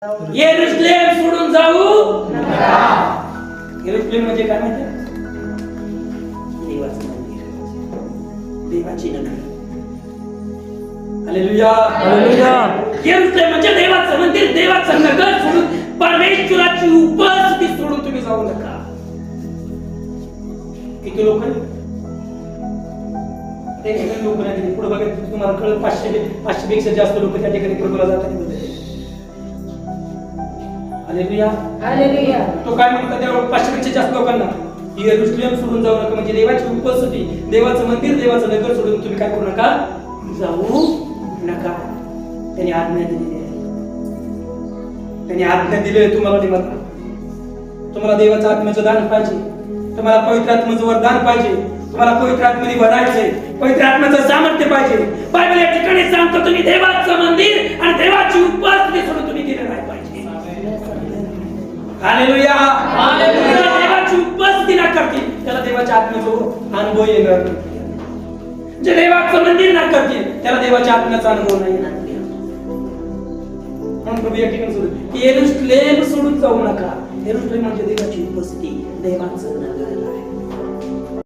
यरूशलेम सोडून जाऊ नका. यरूशलेम म्हणजे काय माहिती? देवाचं मंदिर, देवाची नगर. Hallelujah, hallelujah. यरूशलेम म्हणजे देवाचं मंदिर, देवाचं नगर सोडून, परमेश्वराची उपस्थिती सोडून तुम्ही जाऊ नका. किती लोक लोक नाही पुढे बघा, तुम्हाला कळत 500 पेक्षा जास्त लोक त्या ठिकाणी प्रभूला जातात. Hallelujah, hallelujah. तो काय म्हणतो त्या 500 पेक्षा जास्त लोकांना, यरूशलेम सोडून जाऊ नका. म्हणजे देवाची उपस्थिती, देवाचं मंदिर, देवाचं नगर सोडून तुम्ही काय करू नका, जाऊ नका. त्यांनी आज्ञा दिली आहे. त्यांनी आज्ञा दिली आहे तुम्हाला. तुम्हाला देवाचं आत्म्याचं दान पाहिजे, तुम्हाला पवित्र आत्म्याचं वरदान पाहिजे, तुम्हाला पवित्र आत्म्याने भरायचंय, पवित्र आत्म्याचं सामर्थ्य पाहिजे. बायबल या ठिकाणी सांगतो तुम्ही देवाचं मंदिर आणि देवाची उपस्थिती सोडून तुम्ही गेले नाही पाहिजे. Hallelujah, hallelujah. देवाची उपस्थिती ना करतील त्याला देवाच्या आत्म्याचा अनुभव येणार नाही. जे देवाचं मंदिर ना करतील त्याला देवाच्या आत्म्याचा अनुभव नाही येणार. म्हणून प्रभू या ठिकाणी यरूशलेम सोडून जाऊ नका. यरूशलेम म्हणजे देवाची उपस्थिती, देवाचं नगर.